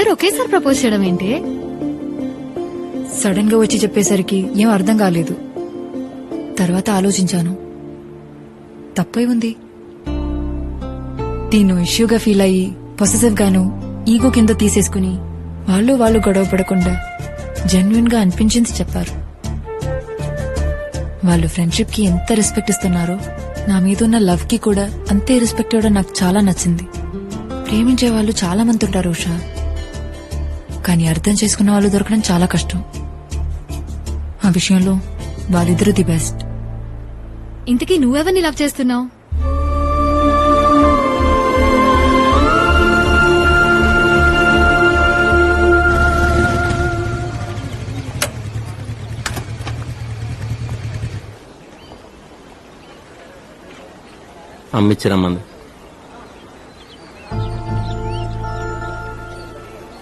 ఇద్దరు ఒకేసారి ప్రపోజ్ చేయడం ఏంటి? సడన్ గా వచ్చి చెప్పేసరికి ఏం అర్థం కాలేదు. తర్వాత ఆలోచించాను, తప్పై ఉంది. దీన్ని ఇష్యూగా ఫీల్ అయ్యి పొసెసివ్ గాను ఈగో కింద తీసేసుకుని వాళ్ళు గొడవ పడకుండా జెన్యున్ గా అనిపించింది చెప్పారు. వాళ్ళు ఫ్రెండ్షిప్ కి ఎంత రెస్పెక్ట్ ఇస్తున్నారో నా మీద ఉన్న లవ్ కి కూడా అంతే రెస్పెక్ట్ ఇవ్వడం నాకు చాలా నచ్చింది. ప్రేమించే వాళ్ళు చాలా మంది ఉంటారు ఉషా, కానీ అర్థం చేసుకున్న వాళ్ళు దొరకడం చాలా కష్టం. ఆ విషయంలో వాళ్ళిద్దరూ ది బెస్ట్. ఇంతకీ నువ్వెవరిని లవ్ చేస్తున్నావు? అమ్మిచ్చిరమ్మంది.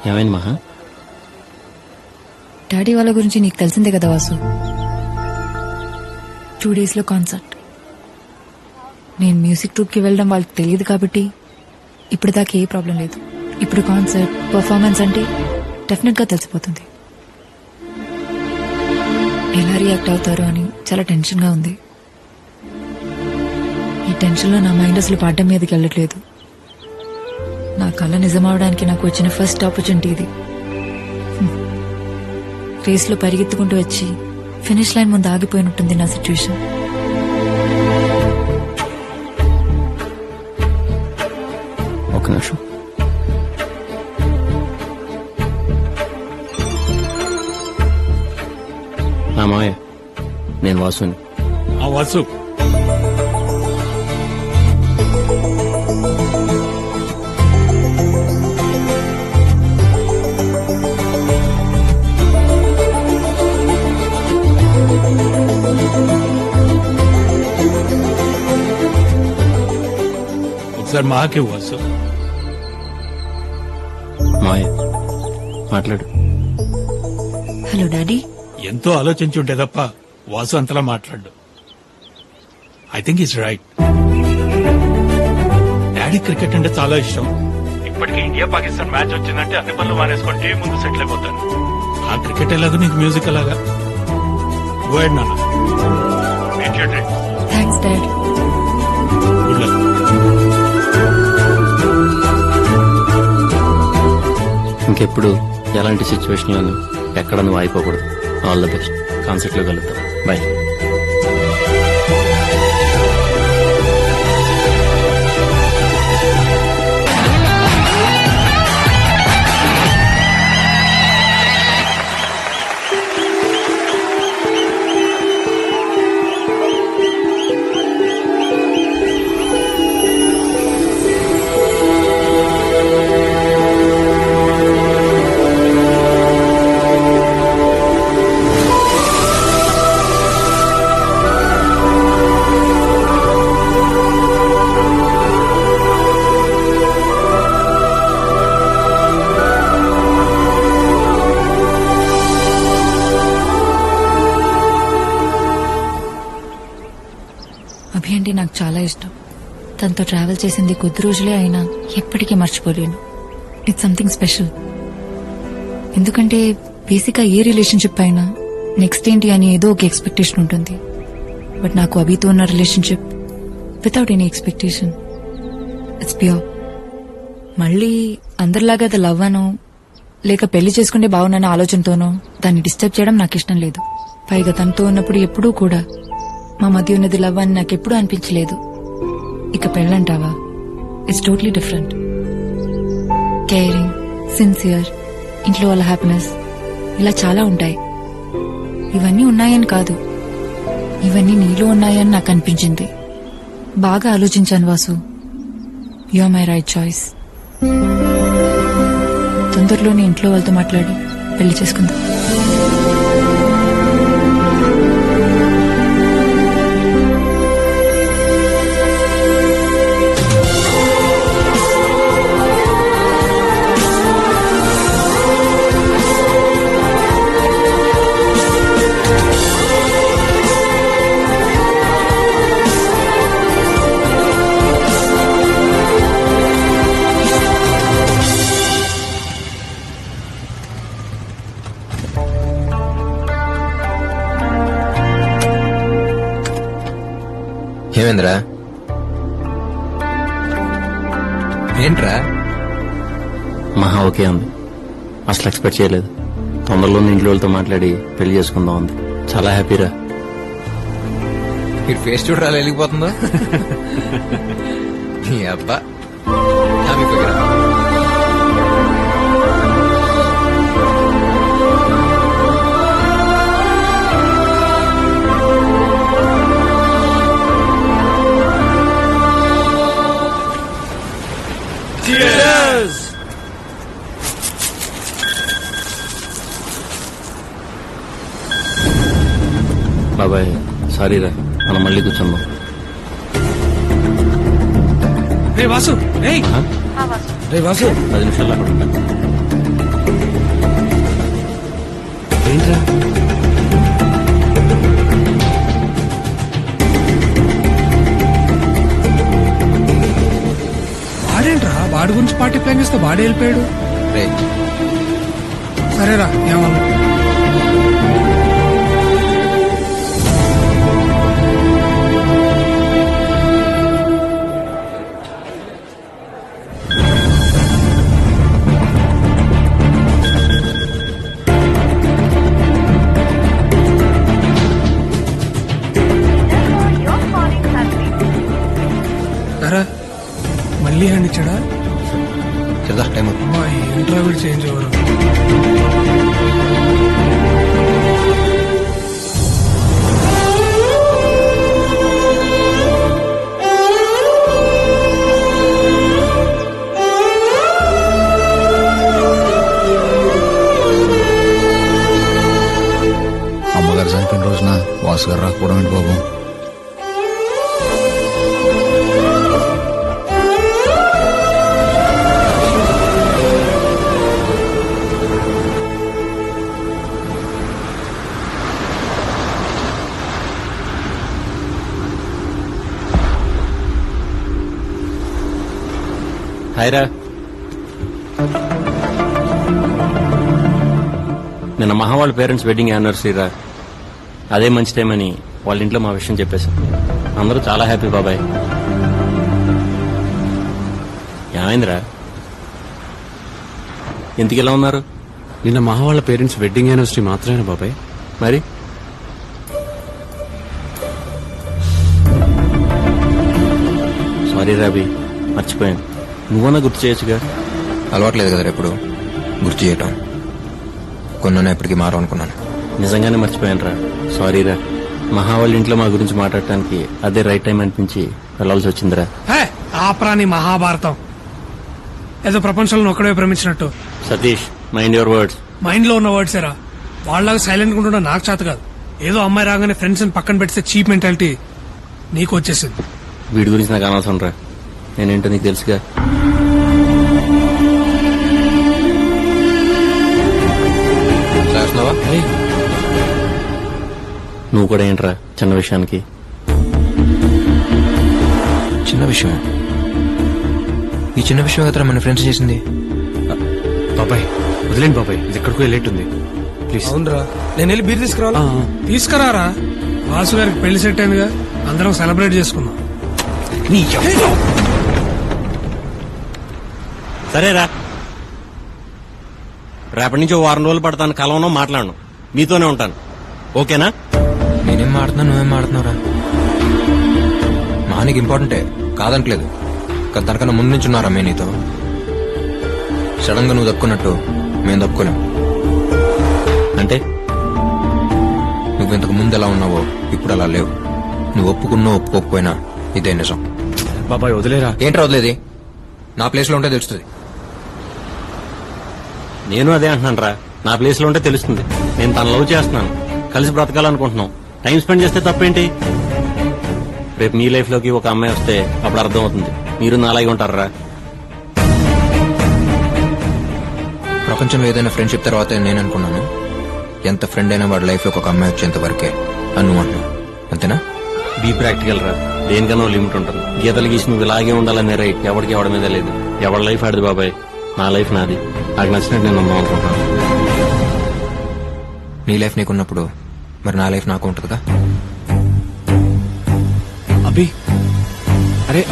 ఏమైంది మహా? డాడీ వాళ్ళ గురించి నీకు తెలిసిందే కదా వాసు. 2 days లో కాన్సర్ట్. నేను మ్యూజిక్ ట్రూప్ కి వెళ్ళడం వాళ్ళకి తెలియదు కాబట్టి ఇప్పటిదాకా ఏ ప్రాబ్లం లేదు. ఇప్పుడు కాన్సర్ట్ పర్ఫార్మెన్స్ అంటే డెఫినెట్ గా తెలిసిపోతుంది. ఎలా రియాక్ట్ అవుతారో అని చాలా టెన్షన్ గా ఉంది. ఈ టెన్షన్ లో నా మైండ్ అసలు పాఠం మీదకి వెళ్ళట్లేదు. నా కళ నిజమవడానికి నాకు వచ్చిన ఫస్ట్ ఆపర్చునిటీ ఇది. రేస్ లో పరిగెత్తుకుంటూ వచ్చి ఫినిష్ లైన్ ముందు ఆగిపోయినట్టుంది నా సిచ్యువేషన్. ఒక నిమిషం. మామయ్య, నేను వాసుని. వాసు, ఒకసారి మాకే వాసు. మామయ్య మాట్లాడు. Hello daddy. ఎంతో ఆలోచించి ఉంటే తప్ప వాసు అంతలా మాట్లాడు. I think is right. Daddy cricket అంటే చాలా ఇష్టం. ఇప్పటికే ఇండియా పాకిస్తాన్ మ్యాచ్ వచ్చిందంటే అన్ని పనులు మానేసుకుంటే ముందు సెటిల్ అయిపోతాను. ఆ క్రికెట్ ఎలాగో నీకు మ్యూజిక్ ఎలాగా. గో హెడ్ నాన్న. Thanks dad. Good luck. ఇంకెప్పుడు ఎలాంటి సిచ్యువేషన్లోనూ ఎక్కడ నువ్వు అయిపోకూడదు. All the best. కాన్సర్ట్లో కలుద్దాం. బాయ్. అభి అంటే నాకు చాలా ఇష్టం. తనతో ట్రావెల్ చేసింది కొద్ది రోజులే అయినా ఎప్పటికీ మర్చిపోలేను. It's something special. ఎందుకంటే బేసిక్గా ఏ రిలేషన్షిప్ అయినా నెక్స్ట్ ఏంటి అని ఏదో ఒక ఎక్స్పెక్టేషన్ ఉంటుంది. బట్ నాకు అభితో ఉన్న relationship without any expectation. It's pure. మళ్ళీ అందరిలాగా అది లవ్ అనో లేక పెళ్లి చేసుకుంటే బాగున్న ఆలోచనతోనో దాన్ని డిస్టర్బ్ చేయడం నాకు ఇష్టం లేదు. పైగా తనతో ఉన్నప్పుడు ఎప్పుడూ కూడా మా మధ్య ఉన్నది లవ్ అని నాకెప్పుడూ అనిపించలేదు. ఇక పెళ్ళంటావా, it's totally different. Caring, sincere, ఇంట్లో వాళ్ళ హ్యాపీనెస్, ఇలా చాలా ఉంటాయి. ఇవన్నీ ఉన్నాయని కాదు, ఇవన్నీ నీలో ఉన్నాయని నాకు అనిపించింది. బాగా ఆలోచించాను Vasu. You are my right choice. తొందరలోనే ఇంట్లో వాళ్ళతో మాట్లాడి పెళ్లి చేసుకుందాం. ఏమైందిరా? ఏంట్రా? మహా ఓకే ఉంది. అసలు ఎక్స్పెక్ట్ చేయలేదు. తొందరలో ఇంట్లో వాళ్ళతో మాట్లాడి పెళ్లి చేసుకుందాం ఉంది. చాలా హ్యాపీరా. మీరు ఫేస్ చూడరా వెళ్ళిపోతుందో. నీ అబ్బా హ్యాపీ ఫిగర్. బాబాయ్ సారీరా, మనం మళ్ళీ కూర్చుందాం. రే వాసు, రేయ్ ఆ? రే వాసు, 10 నిమిషాలు అక్కడ ఉంటా. ఏంట్రా వాడేంట్రా? వాడి గురించి పార్టీ ప్లాన్ చేస్తే వాడే వెళ్ళిపోయాడు. రే సరేరా ఏమన్నా. సరే మళ్ళీ హ్యాండ్ ఇచ్చాడా? చదా టైం అవుతుంది. అమ్మాయి ఇంటర్వ్యూ చేంజ్ అవ్వరు. అమ్మగారు చనిపోయిన రోజున వాసు గారు రాకపోవడం ఏంటి బాబు? హాయ్రా. నిన్న మహా వాళ్ళ పేరెంట్స్ వెడ్డింగ్ యానివర్సరీ రా. అదే మంచి టైం అని వాళ్ళ ఇంట్లో మా విషయం చెప్పేశాం. అందరూ చాలా హ్యాపీ బాబాయ్. ఏమైందిరా, ఎందుకు ఇలా ఉన్నారు? నిన్న మహా వాళ్ళ పేరెంట్స్ వెడ్డింగ్ యానివర్సరీ మాత్రమేనా బాబాయ్? మరి సారీ రాబీ, మర్చిపోయాను. నువ్వన్నా గుర్తు చేయొచ్చుగా. అలవాట్లేదు కదా ఎప్పుడు గుర్తు చేయటం. కొన్నా ఎప్పటికీ మారు అనుకున్నాను. నిజంగానే మర్చిపోయాను రా. సారీ రా. మహా వాళ్ళ ఇంట్లో మా గురించి మాట్లాడటానికి అదే రైట్ టైం అనిపించి వెళ్లాల్సి వచ్చిందిరా. ఆపరాని మహాభారతం ఏదో ప్రపంచంలో ఒక్కడే ప్రేమించినట్టు. Satish, mind your words. Mind లో ఉన్న వర్డ్స్ ఏరా. వాళ్ళలాగా సైలెంట్ గా ఉండడం నాకు చేత కాదు. ఏదో అమ్మాయి రాగానే ఫ్రెండ్స్ పక్కన పెడితే చీప్ మెంటాలిటీ నీకు వచ్చేసింది. వీడి గురించి నాకు అనవసరం రా. నేనేంటో నీకు తెలుసుగా. చేస్తున్నావా? నువ్వు కూడా ఏంట్రా చిన్న విషయానికి? చిన్న విషయం. ఈ చిన్న విషయం కదా మన ఫ్రెండ్స్ చేసింది. బాబాయ్ వదిలేండి బాబాయ్, ఇది ఎక్కడికో వెళ్ళేట్టుంది. ప్లీజ్. అవునరా, నేను వెళ్ళి బీర్ తీసుకురావాలా? తీసుకురారా. వాసు గారికి పెళ్లి సెట్ అయిందిగా, అందరం సెలబ్రేట్ చేసుకుందాం. సరేరా, రేపటి నుంచి 2 రోజులు పడతాను. కలవను, మాట్లాడను, మీతోనే ఉంటాను. ఓకేనా? నేనేం మాడుతున్నా, నువ్వేం మాడుతున్నావురా? మానికి ఇంపార్టెంటే కాదంటలేదు. కానీ తనకన్నా ముందు నుంచి ఉన్నారా మేము నీతో? సడన్ గా నువ్వు దక్కున్నట్టు మేము దక్కులేం. అంటే నువ్వు ఇంతకు ముందు ఎలా ఉన్నావో ఇప్పుడు అలా లేవు. నువ్వు ఒప్పుకున్నా ఒప్పుకోకపోయినా ఇదే నిజం. బాబాయ్ వదిలేరా. ఏంట్రా వదిలేది? నా ప్లేస్ లో ఉంటే తెలుస్తుంది. నేను అదే అంటున్నాను రా. నా ప్లేస్ లో ఉంటే తెలుస్తుంది. నేను తన లవ్ చేస్తున్నాను, కలిసి బ్రతకాలనుకుంటున్నాం. టైం స్పెండ్ చేస్తే తప్పేంటి? రేపు మీ లైఫ్ లోకి ఒక అమ్మాయి వస్తే అప్పుడు అర్థం అవుతుంది. మీరు నాలాగే ఉంటారా? ప్రపంచంలో ఏదైనా ఫ్రెండ్షిప్ తర్వాత నేను అనుకున్నాను, ఎంత ఫ్రెండ్ అయినా వాడి లైఫ్ లో ఒక అమ్మాయి వచ్చేంత వరకే అని నువ్వు అంటున్నావు. అంతేనా? బీ ప్రాక్టికల్ రా. దేనికన్నా లిమిట్ ఉంటుంది. గీతలు గీసి నువ్వు ఇలాగే ఉండాలనే రైట్ ఎవరికి ఎవడ మీద లేదు. ఎవరి లైఫ్ ఆడదు బాబాయ్. నా లైఫ్ నాది. నాకు నచ్చినట్టు నేను ఉందాం అనుకుంటున్నాను. నీ లైఫ్ నీకున్నప్పుడు మరి నా లైఫ్ నాకు ఉంటుందిగా. అభి అరే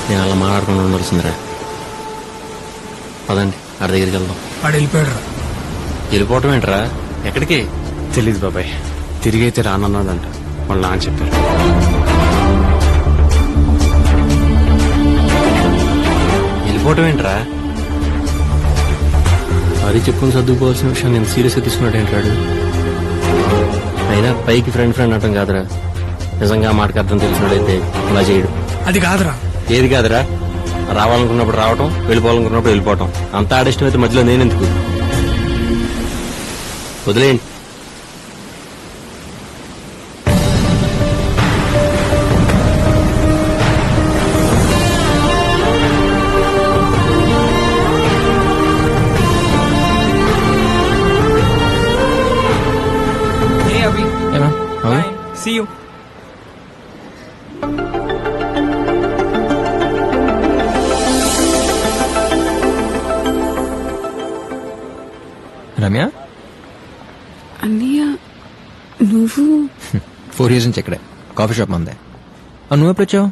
నేను అలా మాట్లాడకుండా ఉండాల్సిందిరా. పదండి ఆడి దగ్గరికి వెళ్దాం. వాడు వెళ్ళిపోయాడు. వెళ్ళిపోవటం ఏంట్రా? ఎక్కడికి? తెలీదు బాబాయ్, తిరిగి అయితే రానన్నదంట వాళ్ళ నాన్న చెప్పారు. వెళ్ళిపోవటం ఏంట్రా? అది చెప్పుకుని సర్దుకుపోవాల్సిన విషయం నేను సీరియస్గా తీసుకున్నాడు ఏంట్రాడు? అయినా పైకి ఫ్రెండ్ అంటాం కాదురా. నిజంగా ఆ మాటకి అర్థం తెలిసినట్టయితే అలా చేయడు. అది కాదురా. ఏది కాదురా? రావాలనుకున్నప్పుడు రావటం, వెళ్ళిపోవాలనుకున్నప్పుడు వెళ్ళిపోవటం. అంత ఆడిష్టం అయితే మధ్యలో నేనెందుకు? వదిలేయండి. ఏమా See you. రమ్య అన్నయ్య నువ్వు 4 years నుంచి ఇక్కడే కాఫీ షాప్ మందే. నువ్వు ఎప్పుడు వచ్చావు?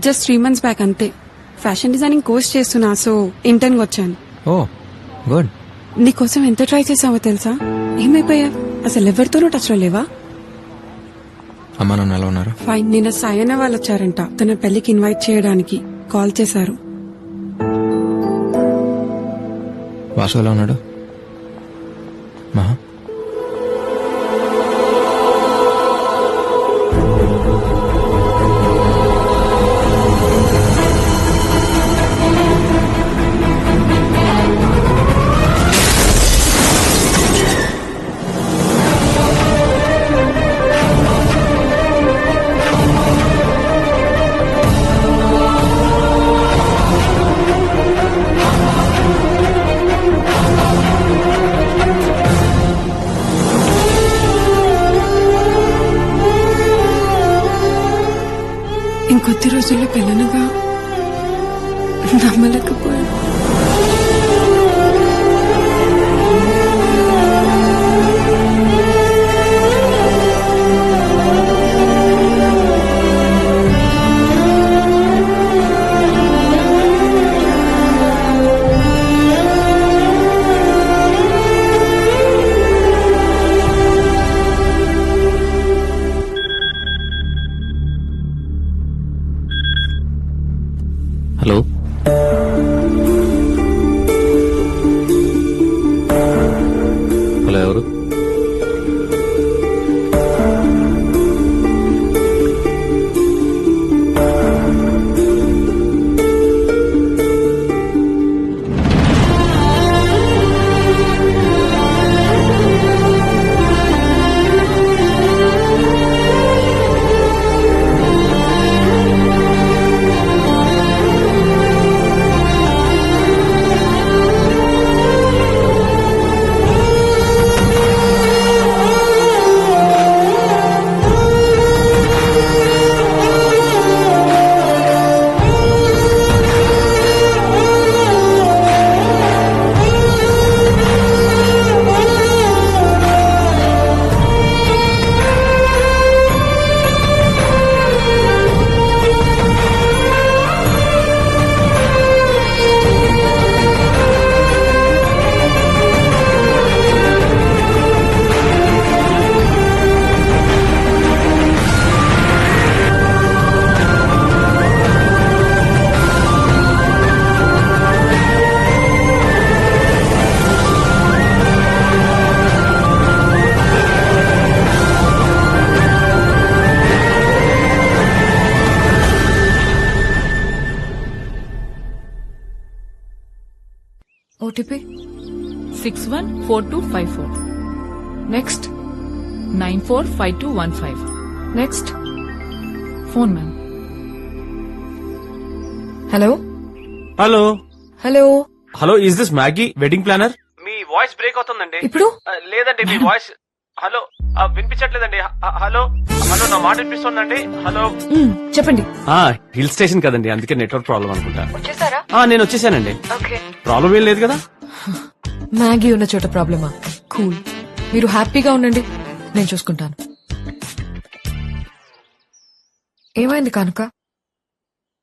జస్ట్ 3 months బ్యాక్ అంతే. ఫ్యాషన్ డిజైనింగ్ కోర్స్ చేస్తున్నా, సో ఇంటర్న్ వచ్చాను. ఓ గుడ్. నీకోసం ఎంత ట్రై చేసావో తెలుసా? ఏమైపోయా? అసలు ఎవరితోనూ టచ్ లో లేవా? అమ్మా నాన్న ఎలా ఉన్నారు? ఫైన్. నిన్న సాయన వాళ్ళు వచ్చారంట తన పెళ్లికి ఇన్వైట్ చేయడానికి. కాల్ చేశారు. వాసు ఎలా ఉన్నాడు? మహా ఇంకొద్ది రోజుల్లో పెళ్ళనుగా నమ్మలేకపోయాను. హలో, హలో, ఎవరు? OTP 614254. Next 945215. Next phone ma'am. Hello hello hello hello is this Maggi wedding planner? Me voice break అవుతుందండి. ఇప్పుడు లేదండి మీ వాయిస్. హలో వినిపించట్లేదండి. హలో హలో నా మాట వినిపిస్తుందండి. హలో చెప్పండి. హిల్ స్టేషన్ కదండి, అందుకే నెట్వర్క్ ప్రాబ్లం అనుకుంటా. వచ్చేసారా? నేను వచ్చేసానండి. ఓకే. ప్రాబ్లం ఏం లేదు కదా? మ్యాగీ ఉన్న చోట ప్రాబ్లమా? కూల్. మీరు హ్యాపీగా ఉండండి, నేను చూసుకుంటాను. ఏమైంది కనుక?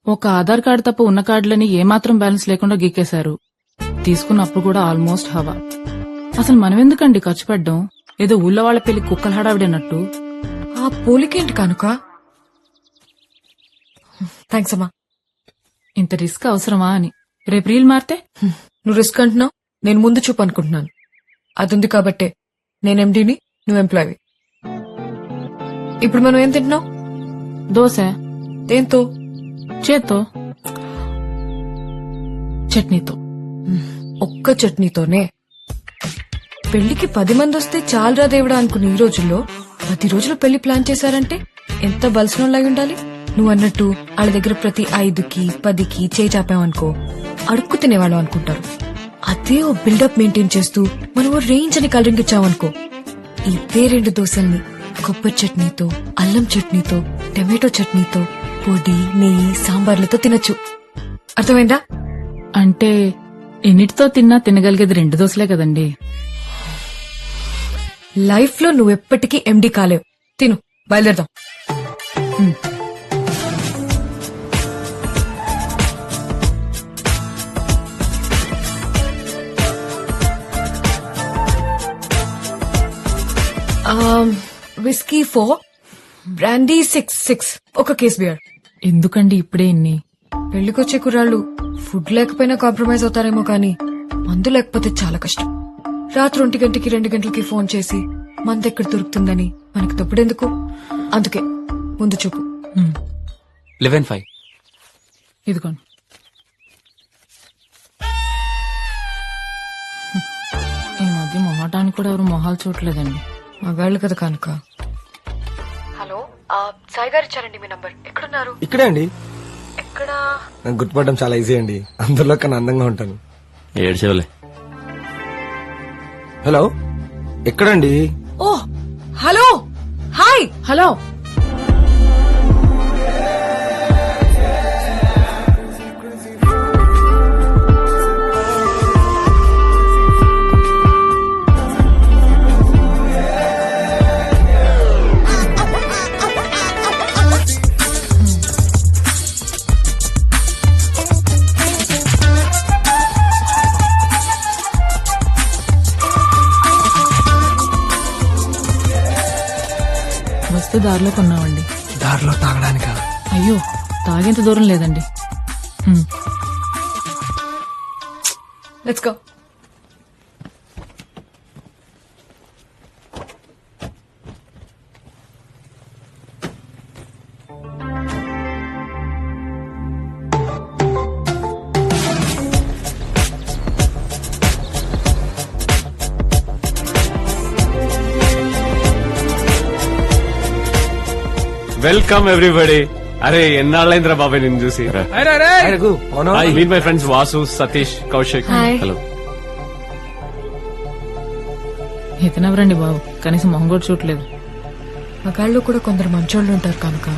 ఒక ఆధార్ కార్డు తప్ప ఉన్న కార్డులని ఏమాత్రం బ్యాలెన్స్ లేకుండా గీకేశారు. తీసుకున్నప్పుడు కూడా ఆల్మోస్ట్ హవా. అసలు మనమెందుకండి ఖర్చు పెట్టడం? ఏదో ఊళ్ళో వాళ్ళ పెళ్లి కుక్కల హడావిడన్నట్టు. ఆ పోలికేంటి కనుక? థ్యాంక్స్ అమ్మా. ఇంత రిస్క్ అవసరమా అని. రేపు రీల్ మారితే నువ్వు రిస్క్ అంటున్నావు, నేను ముందు చూపు అనుకుంటున్నాను. అది ఉంది కాబట్టే నేను ఎండీని, నువ్వు ఎంప్లాయీ. ఇప్పుడు మనం ఏం తింటున్నావు? దోశ. దేంతో? చేత్తో. చట్నీతో. ఒక్క చట్నీతోనే? పెళ్లికి 10 మంది వస్తే చాలరా దేవుడా అనుకున్న ఈ రోజుల్లో 10 రోజులు పెళ్లి ప్లాన్ చేశారంటే ఎంత బలసినోళ్ళై ఉండాలి? నువ్వు అన్నట్టు వాళ్ళ దగ్గర ప్రతి 5కి 10కి చేయి చాపామనుకో అడుక్కు తినేవాళ్ళం అనుకుంటారు. అదే ఓ బిల్డప్ మెయింటైన్ చేస్తూ మనం ఓ రేంజ్ అని కలరింగ్ ఇచ్చామనుకో, ఇదే 2 దోశల్ని కొబ్బరి చట్నీతో, అల్లం చట్నీతో, టమాటో చట్నీతో, పొడి, నెయ్యి, సాంబార్లతో తినచ్చు. అర్థమైందా? అంటే ఎన్నిటితో తిన్నా తినగలిగేది 2 దోశలే కదండి. లైఫ్ లో నువ్వెప్పటికీ ఎండీ కాలేవు. తిను, బయలుదేరదాం. విస్కీ 4, బ్రాండీ 6 ఒక కేస్ బియర్. ఎందుకండి ఇప్పుడే ఇన్ని? పెళ్లికొచ్చే కుర్రాళ్ళు ఫుడ్ లేకపోయినా కాంప్రమైజ్ అవుతారేమో కానీ మందు లేకపోతే చాలా కష్టం. రాత్రి 1 గంటకి 2 గంటలకి ఫోన్ చేసి మందు ఎక్కడ దొరుకుతుందని మనకి తప్పుడెందుకు? అందుకే ముందు చూపు. 11:05. ఇదిగోండి. ఈ మధ్య మొహటానికి కూడా ఎవరు మొహాలు చూడలేదండి. మగాళ్ళు కదా కనుక. హలో, సాయి గారు ఇచ్చారండి మీ నంబర్. ఎక్కడున్నారు? ఇక్కడే అండి. ఎక్కడా? నాకు గుర్తుపడడం చాలా ఈజీ అండి, అందరిలో కన్నా అందంగా ఉంటాను. ఏడ్చేవలే. హలో, ఎక్కడండి? ఓ హలో, హాయ్. హలో. వస్తే దారిలో కొన్నామండి. దారిలో తాగడానికా? అయ్యో, తాగేంత దూరం లేదండి. Let's go. Welcome everybody. అరే ఎన్నాళ్ళైందిరా బాబాయ్ నిన్ను చూసి. Meet my friends Vasu, Satish, Kaushik. Hello. ఇతనెవరండి బాబు, కనీసం మొహం కూడా చూడలేదు. మగాళ్ళు కూడా కొందరు మంచోళ్ళు ఉంటారు కనుక